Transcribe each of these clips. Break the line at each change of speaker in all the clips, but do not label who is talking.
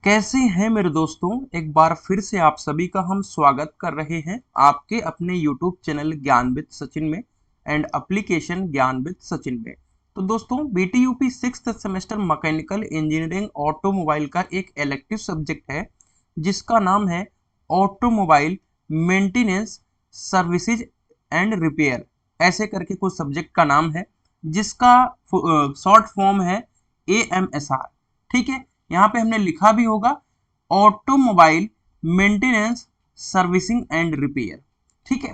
कैसे हैं मेरे दोस्तों। एक बार फिर से आप सभी का हम स्वागत कर रहे हैं आपके अपने YouTube चैनल ज्ञान विद सचिन में एंड एप्लीकेशन ज्ञान विद सचिन में। तो दोस्तों BTUP 6th semester mechanical engineering automobile का एक इलेक्टिव सब्जेक्ट है जिसका नाम है automobile maintenance services and repair. ऐसे करके कुछ सब्जेक्ट का नाम है जिसका शॉर्ट फॉर्म है AMSR। ठीक है, यहाँ पे हमने लिखा भी होगा automobile maintenance servicing and repair. ठीक है,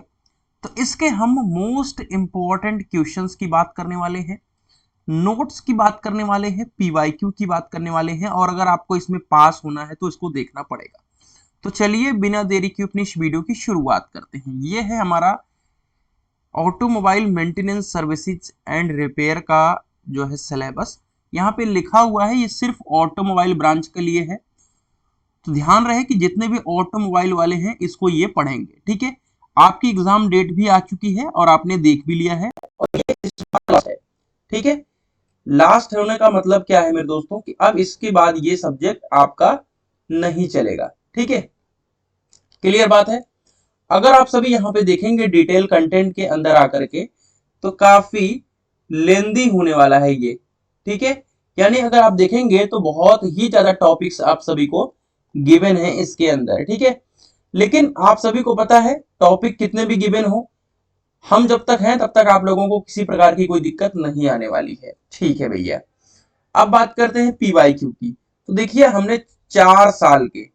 तो इसके हम मोस्ट इंपॉर्टेंट क्वेश्चंस की बात करने वाले हैं, नोट्स की बात करने वाले हैं, PYQ की बात करने वाले हैं और अगर आपको इसमें पास होना है तो इसको देखना पड़ेगा। तो चलिए बिना देरी के अपनी इस वीडियो की शुरुआत करते हैं। ये है हमारा automobile maintenance services and repair का जो है सिलेबस। यहाँ पे लिखा हुआ है ये सिर्फ ऑटोमोबाइल ब्रांच के लिए है, तो ध्यान रहे कि जितने भी ऑटोमोबाइल वाले हैं इसको ये पढ़ेंगे। ठीक है, आपकी एग्जाम डेट भी आ चुकी है और आपने देख भी लिया है और ये इस बार लास्ट है। ठीक है, लास्ट होने का मतलब क्या है मेरे दोस्तों कि अब इसके बाद ये सब्जेक्ट आपका नहीं चलेगा। ठीक है, क्लियर बात है। अगर आप सभी यहाँ पे देखेंगे डिटेल कंटेंट के अंदर आकर के तो काफी लेंदी होने वाला है ये। ठीक है, यानी अगर आप देखेंगे तो बहुत ही ज्यादा टॉपिक्स आप सभी को गिवन है इसके अंदर। ठीक है, लेकिन आप सभी को पता है टॉपिक कितने भी गिवन हो, हम जब तक हैं तब तक आप लोगों को किसी प्रकार की कोई दिक्कत नहीं आने वाली है। ठीक है भैया, अब बात करते हैं PYQ की। तो देखिए हमने 4 साल के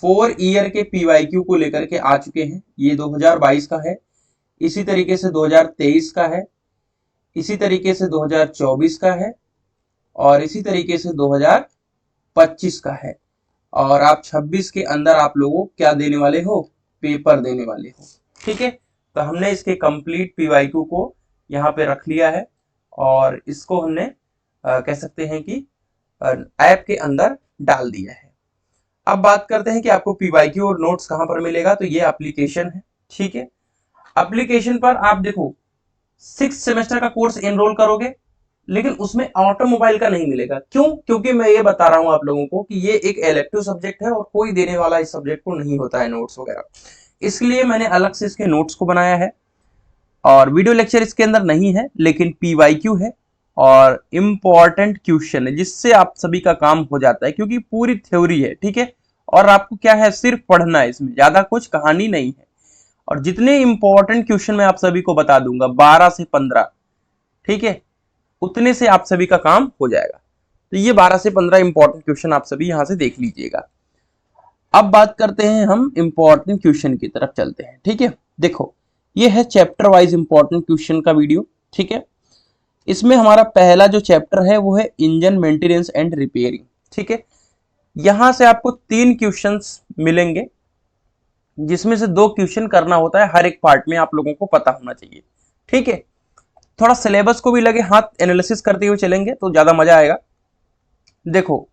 4 ईयर के PYQ को लेकर के आ चुके हैं। ये 2022 का है, इसी तरीके से 2023 का है, इसी तरीके से 2024 का है और इसी तरीके से 2025 का है। और आप 26 के अंदर आप लोगों क्या देने वाले हो, पेपर देने वाले हो। ठीक है, तो हमने इसके कंप्लीट PYQ को यहाँ पे रख लिया है और इसको हमने कह सकते हैं कि ऐप के अंदर डाल दिया है। अब बात करते हैं कि आपको PYQ और नोट्स कहाँ पर मिलेगा। तो ये एप्लीकेशन है। ठीक है, एप्लीकेशन पर आप देखो 6 सेमेस्टर का कोर्स एनरोल करोगे लेकिन उसमें ऑटोमोबाइल का नहीं मिलेगा। क्यों? क्योंकि मैं ये बता रहा हूं आप लोगों को कि ये एक इलेक्टिव सब्जेक्ट है और कोई देने वाला इस सब्जेक्ट को नहीं होता है नोट्स वगैरह, इसलिए मैंने अलग से इसके नोट्स को बनाया है। और वीडियो लेक्चर इसके अंदर नहीं है लेकिन PYQ है और इम्पॉर्टेंट क्वेश्चन है जिससे आप सभी का काम हो जाता है क्योंकि पूरी थ्योरी है। ठीक है, और आपको क्या है सिर्फ पढ़ना है, इसमें ज्यादा कुछ कहानी नहीं है। और जितने इंपॉर्टेंट क्वेश्चन मैं आप सभी को बता दूंगा 12 से 15, ठीक है, उतने से आप सभी का काम हो जाएगा। तो ये 12 से 15 इंपॉर्टेंट क्वेश्चन आप सभी यहां से देख लीजिएगा। अब बात करते हैं हम इंपॉर्टेंट क्वेश्चन की तरफ चलते हैं। ठीक है, देखो ये है चैप्टर वाइज इंपॉर्टेंट क्वेश्चन का वीडियो। ठीक है, इसमें हमारा पहला जो चैप्टर है वो है इंजन मेंटेनेंस एंड रिपेयरिंग। ठीक है, यहां से आपको 3 क्वेश्चंस मिलेंगे जिसमें से 2 क्वेश्चन करना होता है हर एक पार्ट में, आप लोगों को पता होना चाहिए। ठीक है, थोड़ा सिलेबस को भी लगे हाथ, एनालिसिस करते हुए चलेंगे तो ज्यादा मजा आएगा। देखो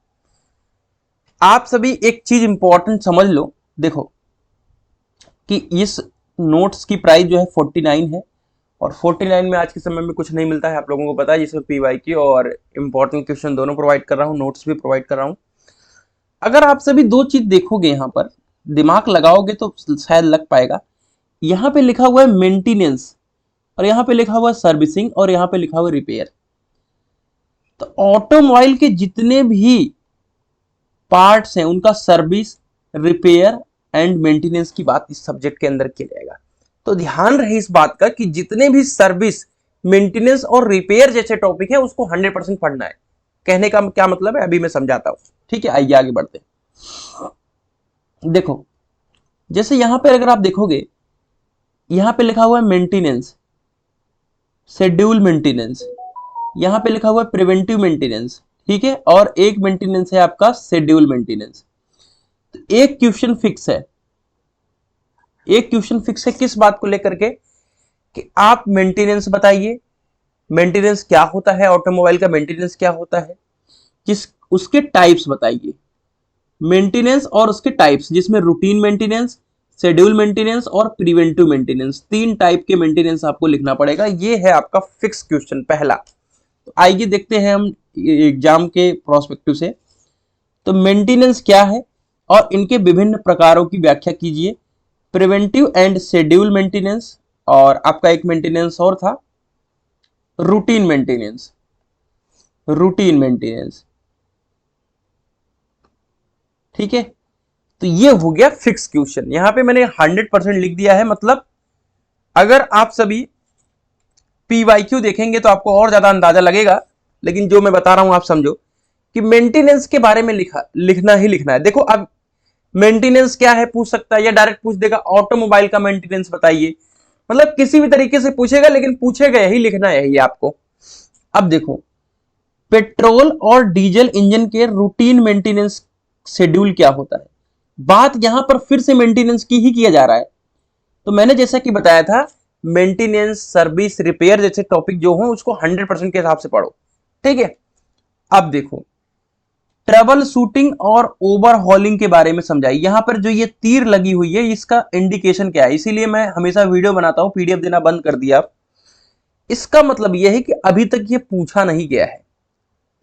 आप सभी एक चीज इंपॉर्टेंट समझ लो, देखो कि इस नोट्स की प्राइस जो है 49 है और 49 में आज के समय में कुछ नहीं मिलता है, आप लोगों को पता है, जिसमें PYQ और इंपॉर्टेंट क्वेश्चन दोनों प्रोवाइड कर रहा हूं, नोट्स भी प्रोवाइड कर रहा हूं। अगर आप सभी 2 चीज देखोगे यहां पर, दिमाग लगाओगे तो शायद लग पाएगा। यहां पे लिखा हुआ है मेंटेनेंस और यहां पे लिखा हुआ है सर्विसिंग और यहां पे लिखा हुआ है रिपेयर। तो ऑटोमोबाइल के जितने भी पार्ट्स हैं उनका सर्विस, रिपेयर एंड मेंटेनेंस की बात इस सब्जेक्ट के अंदर किया जाएगा। तो ध्यान रहे इस बात का कि जितने भी सर्विस, मेंटेनेंस और रिपेयर जैसे टॉपिक है उसको 100% पढ़ना है। कहने का क्या मतलब है अभी मैं समझाता हूं। ठीक है, आइए आगे बढ़ते हैं। देखो जैसे यहां पर अगर आप देखोगे, यहां पे लिखा हुआ है मेंटेनेंस, शेड्यूल मेंटेनेंस, यहां पे लिखा हुआ है प्रिवेंटिव मेंटेनेंस। ठीक है, और एक मेंटेनेंस है आपका शेड्यूल मेंटेनेंस। तो एक क्वेश्चन फिक्स है, एक क्वेश्चन फिक्स है किस बात को लेकर के कि आप मेंटेनेंस बताइए, मेंटेनेंस क्या होता है, ऑटोमोबाइल का मेंटेनेंस क्या होता है, किस उसके टाइप्स बताइए। मेंटेनेंस और उसके टाइप्स जिसमें रूटीन मेंटेनेंस, शेड्यूल मेंटेनेंस और प्रिवेंटिव मेंटेनेंस, 3 टाइप के मेंटेनेंस आपको लिखना पड़ेगा। ये है आपका फिक्स क्वेश्चन पहला। तो आइए देखते हैं हम एग्जाम के प्रोस्पेक्टिव से तो मेंटेनेंस क्या है और इनके विभिन्न प्रकारों की व्याख्या कीजिए। प्रिवेंटिव एंड शेड्यूल मेंटेनेंस, और आपका एक मेंटेनेंस और था रूटीन मेंटेनेंस। रूटीन मेंटेनेंस, ठीक है। तो ये हो गया फिक्स क्वेश्चन। यहां पे मैंने 100% लिख दिया है, मतलब अगर आप सभी पीवाईक्यू देखेंगे तो आपको और ज्यादा अंदाजा लगेगा, लेकिन जो मैं बता रहा हूं आप समझो कि मेंटेनेंस के बारे में लिखना ही लिखना है। देखो अब मेंटेनेंस क्या है पूछ सकता है, या डायरेक्ट पूछ देगा ऑटोमोबाइल का मेंटेनेंस बताइए, मतलब किसी भी तरीके से पूछेगा, लेकिन पूछेगा यही, लिखना है यही आपको। अब देखो पेट्रोल और डीजल इंजन के रूटीन मेंटेनेंस शेड्यूल क्या होता है। बात यहां पर फिर से मेंटेनेंस की ही किया जा रहा है। तो मैंने जैसा कि बताया था, मेंटेनेंस, सर्विस, रिपेयर जैसे टॉपिक जो हो उसको 100% के हिसाब से पढ़ो, ठीक है। अब देखो ट्रबल शूटिंग और ओवरहॉलिंग के बारे में समझाइए। यहां पर जो ये तीर लगी हुई है इसका इंडिकेशन क्या है, इसीलिए मैं हमेशा वीडियो बनाता हूं, पीडीएफ देना बंद कर दिया। इसका मतलब यह है कि अभी तक ये पूछा नहीं गया है।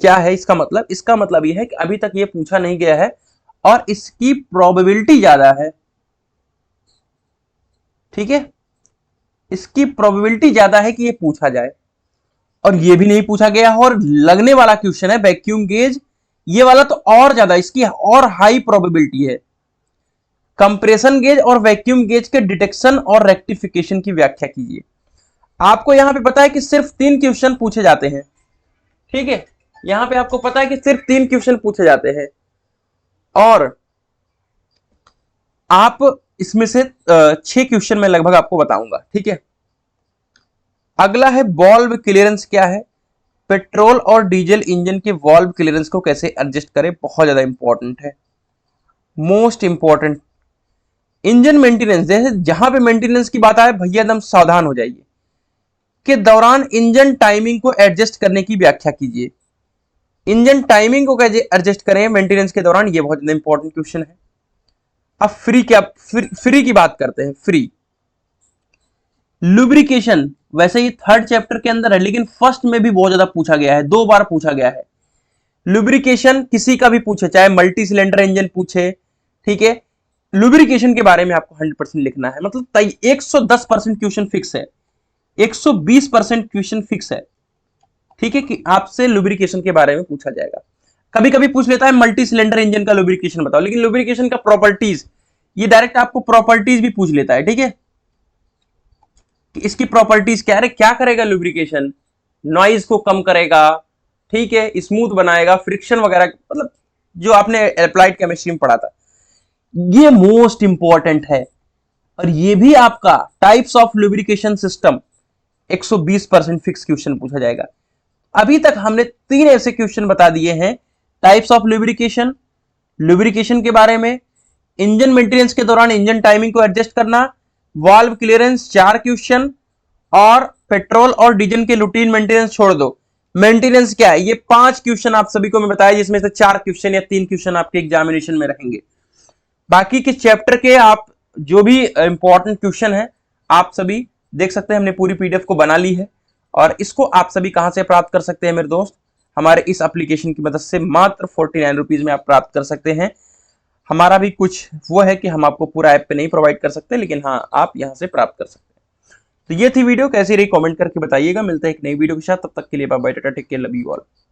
क्या है इसका मतलब? इसका मतलब यह है कि अभी तक ये पूछा नहीं गया है और इसकी प्रोबेबिलिटी ज्यादा है, ठीक है। इसकी प्रोबेबिलिटी ज्यादा है कि ये पूछा जाए, और ये भी नहीं पूछा गया है। और लगने वाला क्वेश्चन है वैक्यूम गेज, ये वाला तो और ज्यादा, इसकी और हाई प्रोबेबिलिटी है। कंप्रेशन गेज और वैक्यूम गेज के डिटेक्शन और रेक्टिफिकेशन की व्याख्या कीजिए। आपको यहां पे पता है कि सिर्फ 3 क्वेश्चन पूछे जाते हैं, ठीक है। यहां पे आपको पता है कि सिर्फ 3 क्वेश्चन पूछे जाते हैं, और आप इसमें से 6 क्वेश्चन में लगभग आपको बताऊंगा, ठीक है। अगला है वॉल्व क्लियरेंस क्या है। पेट्रोल और डीजल इंजन के वॉल्व क्लियरेंस को कैसे एडजस्ट करें, बहुत ज्यादा इंपॉर्टेंट है, मोस्ट इंपॉर्टेंट। इंजन मेंटेनेंस, जैसे जहां पे मेंटेनेंस की बात आए भैया एकदम सावधान हो जाइए। के दौरान इंजन टाइमिंग को एडजस्ट करने की व्याख्या कीजिए। इंजन टाइमिंग को कैसे एडजस्ट करें मेंटेनेंस के दौरान, ये बहुत ज्यादा इंपॉर्टेंट क्वेश्चन है। अब फ्री क्या, फ्री की बात करते हैं। फ्री लुब्रिकेशन, वैसे ये 3rd चैप्टर के अंदर है, लेकिन फर्स्ट में भी बहुत ज्यादा पूछा गया है, 2 बार पूछा गया है। लुब्रिकेशन किसी का भी पूछे, चाहे मल्टी सिलेंडर इंजन पूछे, ठीक है, लुब्रिकेशन के बारे में आपको 100% लिखना है। मतलब 110% क्वेश्चन फिक्स है, 120% क्वेश्चन फिक्स है, ठीक है, कि आपसे लुब्रिकेशन के बारे में पूछा जाएगा। कभी कभी पूछ लेता है मल्टी सिलेंडर इंजन का लुब्रिकेशन बताओ, लेकिन लुब्रिकेशन का प्रॉपर्टीज, ये डायरेक्ट आपको प्रॉपर्टीज भी पूछ लेता है, ठीक है, कि इसकी प्रॉपर्टीज क्या है, क्या करेगा लुब्रिकेशन, नॉइज को कम करेगा, ठीक है, स्मूथ बनाएगा, फ्रिक्शन वगैरह, मतलब जो आपने अप्लाइड केमिस्ट्री में पढ़ा था, ये मोस्ट इंपॉर्टेंट है। और ये भी आपका types of lubrication system 120% fix question पूछा जाएगा। अभी तक हमने 3 ऐसे क्वेश्चन बता दिए हैं, टाइप्स ऑफ लुब्रिकेशन, लुब्रिकेशन के बारे में, इंजन मेंटेनेंस के दौरान इंजन टाइमिंग को एडजस्ट करना, वाल्व क्लियरेंस 4 क्वेश्चन, और पेट्रोल और डीजल के रूटीन मेंटेनेंस छोड़ दो, मेंटेनेंस क्या है, ये 5 क्वेश्चन आप सभी को मैं बताया, जिसमें से 4 क्वेश्चन या 3 क्वेश्चन आपके एग्जामिनेशन में रहेंगे। बाकी के चैप्टर के आप जो भी इंपॉर्टेंट क्वेश्चन है आप सभी देख सकते हैं, हमने पूरी पीडीएफ को बना ली है। और इसको आप सभी कहां से प्राप्त कर सकते हैं मेरे दोस्त, हमारे इस एप्लीकेशन की मदद से मात्र 49 रुपीज में आप प्राप्त कर सकते हैं। हमारा भी कुछ वो है कि हम आपको पूरा ऐप पे नहीं प्रोवाइड कर सकते, लेकिन हाँ आप यहां से प्राप्त कर सकते हैं। तो ये थी वीडियो, कैसी रही कमेंट करके बताइएगा। मिलते हैं एक नई वीडियो के साथ, तब तक के लिए bye bye, tata, take care, love you all.